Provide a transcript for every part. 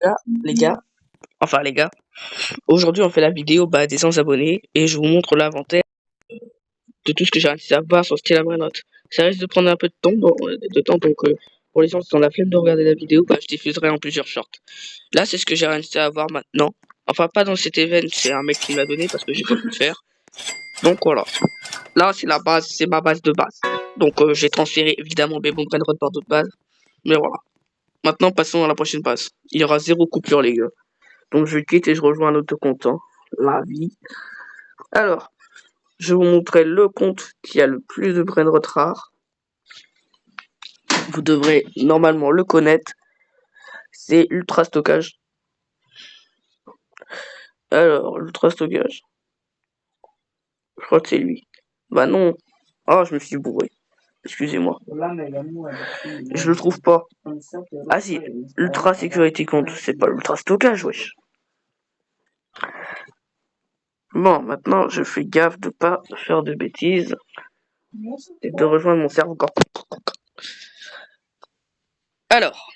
Là, les gars, aujourd'hui on fait la vidéo des 100 abonnés et je vous montre l'inventaire de tout ce que j'ai réussi à voir sur Stella Brainrot. Ça risque de prendre un peu de temps, donc pour les gens qui ont la flemme de regarder la vidéo, je diffuserai en plusieurs shorts. Là, c'est ce que j'ai réussi à voir maintenant. Enfin, pas dans cet event, c'est un mec qui m'a donné parce que j'ai pas pu le faire. Donc voilà. Là, c'est la base, c'est ma base de base. Donc j'ai transféré évidemment mes bons Brainrot par d'autres bases. Mais voilà. Maintenant, passons à la prochaine base. Il y aura zéro coupure, les gars. Donc je quitte et je rejoins un autre compte. Hein. La vie. Alors, je vais vous montrer le compte qui a le plus de brainrot rares. Vous devrez normalement le connaître. C'est Ultra Stockage. Alors, Ultra Stockage. Je crois que c'est lui. Bah non. Ah, je me suis bourré. Excusez-moi. Je le trouve pas. Ah si, Ultra Sécurité Compte. C'est pas l'Ultra Stockage, wesh. Bon, maintenant, je fais gaffe de pas faire de bêtises. Et de rejoindre mon cerveau encore. Alors,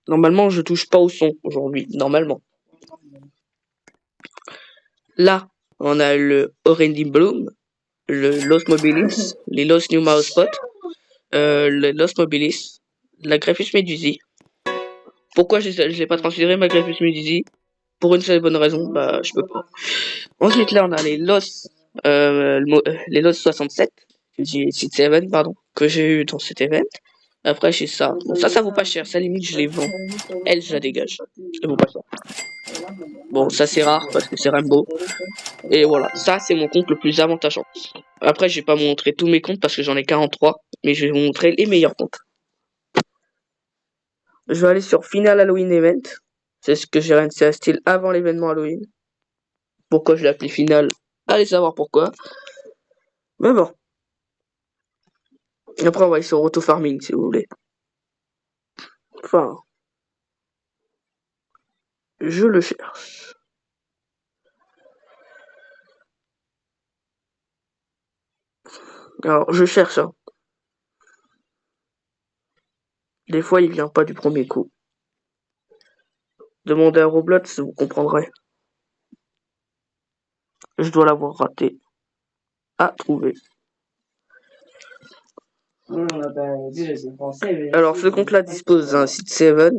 normalement, je touche pas au son aujourd'hui. Normalement. Là, on a le Orendi Bloom, le Los Mobilis, les Los New Mouse Spot, le Los Mobilis, la Greffus Medusi. Pourquoi je l'ai pas transféré ma Greffus Medusi? Pour une seule bonne raison, je peux pas. Ensuite, là, on a les Los 67, pardon, que j'ai eu dans cet event. Après, j'ai ça. Bon, ça vaut pas cher. Ça, limite, je les vends. Elle, je la dégage. Ça vaut pas cher. Bon, ça, c'est rare parce que c'est Rainbow. Et voilà, ça, c'est mon compte le plus avantageant. Après, je vais pas vous montrer tous mes comptes parce que j'en ai 43. Mais je vais vous montrer les meilleurs comptes. Je vais aller sur Final Halloween Event. C'est ce que j'ai réussi à style avant l'événement Halloween. Pourquoi je l'ai appelé Final? Allez savoir pourquoi. Mais bon. Après, on va aller sur Auto Farming si vous voulez. Enfin, je le cherche. Alors, je cherche. Hein. Des fois, il vient pas du premier coup. Demandez à Roblox, vous comprendrez. Je dois l'avoir raté. À trouver. Alors, ce compte-là dispose d'un site 7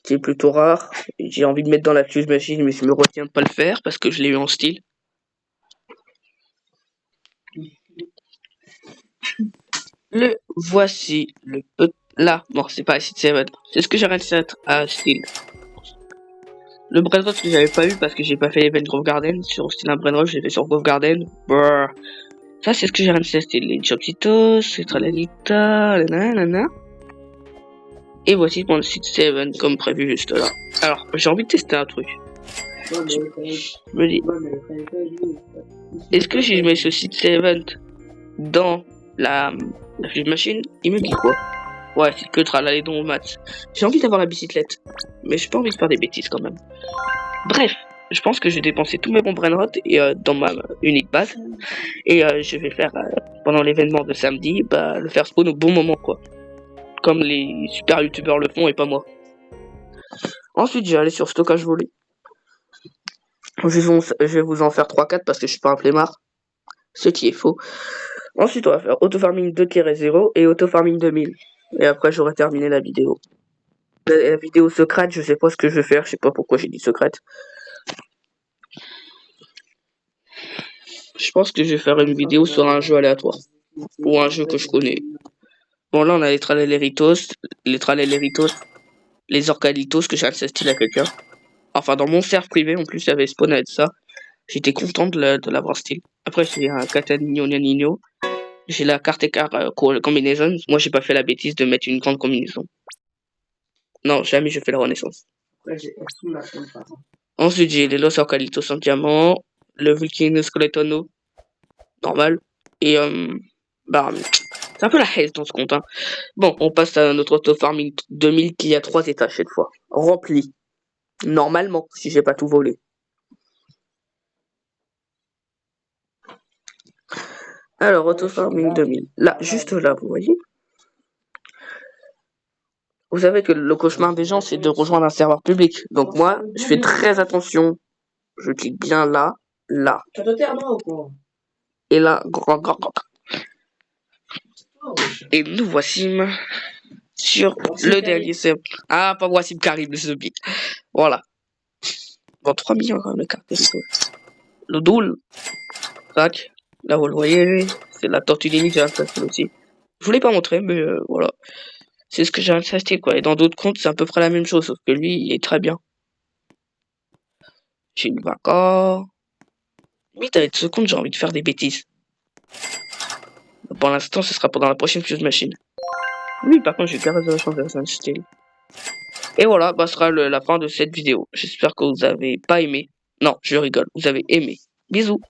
qui est plutôt rare. J'ai envie de mettre dans la Fuse Machine, mais je me retiens de pas le faire parce que je l'ai eu en style. Le voici, là. Bon, c'est pas site 7. C'est ce que j'ai réussi à style. Le Brainrot que j'avais pas eu parce que j'ai pas fait l'event Grove Garden. Sur style un Brainrot, j'ai fait sur Grove Garden. Brrr. Ça, c'est ce que j'ai réussi à style. Les Chopsitos, les Tralalita, nanana. Et voici mon site 7 comme prévu juste là. Alors, j'ai envie de tester un truc. Je me dis, est-ce que si je mets ce site 7 dans la Fuse Machine, il me dit quoi? Ouais, c'est que Tralalédon au maths. J'ai envie d'avoir la bicyclette, mais j'ai pas envie de faire des bêtises quand même. Bref, je pense que je vais dépenser tous mes bons brainrot dans ma unique base. Et je vais faire, pendant l'événement de samedi, le faire spawn au bon moment quoi. Comme les super youtubeurs le font et pas moi. Ensuite, j'ai allé sur stockage volé. Je vais vous en faire 3-4 parce que je suis pas un flemmard. Ce qui est faux. Ensuite, on va faire autofarming 2-0 et autofarming 2000. Et après, j'aurai terminé la vidéo. La vidéo secrète, je sais pas ce que je vais faire. Je sais pas pourquoi j'ai dit secrète. Je pense que je vais faire une vidéo sur un jeu aléatoire. Ou un jeu que je connais. Bon, là, on a les Traleleritos, les Orcalitos que j'ai accès à quelqu'un. Enfin, dans mon serve privé, en plus, il y avait spawn avec ça. J'étais content de l'avoir style. Après, j'ai un Catanino Nino. J'ai la carte écart combinaison. Moi, j'ai pas fait la bêtise de mettre une grande combinaison. Non, jamais je fais la renaissance. Ensuite, j'ai les Los Orcalitos en diamant. Le Vulcano Skeletono. Normal. Et, c'est un peu la haise dans ce compte. Hein. Bon, on passe à notre auto-farming 2000 qui a 3 étages cette fois. Rempli. Normalement, si j'ai pas tout volé. Alors, auto-farming 2000. Là, juste là, vous voyez. Vous savez que le cauchemar des gens, c'est de rejoindre un serveur public. Donc moi, je fais très attention. Je clique bien là, là. Tu te taire, moi, ou quoi? Et là, grand, grand, grand. Et nous voici sur le dernier serveur. Ah, pas voici Karim, le zombie. Voilà. Bon, 3 millions quand même, le carte. Le doule. Tac. Là, vous le voyez. C'est la tortue ninja, ça c'est aussi. Je voulais pas montrer, mais voilà. C'est ce que j'ai acheté, quoi. Et dans d'autres comptes, c'est à peu près la même chose, sauf que lui, il est très bien. J'ai une vaca. Limite, avec ce compte, j'ai envie de faire des bêtises. Pour l'instant, ce sera pendant la prochaine fuse machine. Oui, par contre, j'ai carrément de la chance de un style. Et voilà, bah, ce sera la fin de cette vidéo. J'espère que vous avez pas aimé. Non, je rigole, vous avez aimé. Bisous.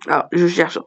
Alors, je cherche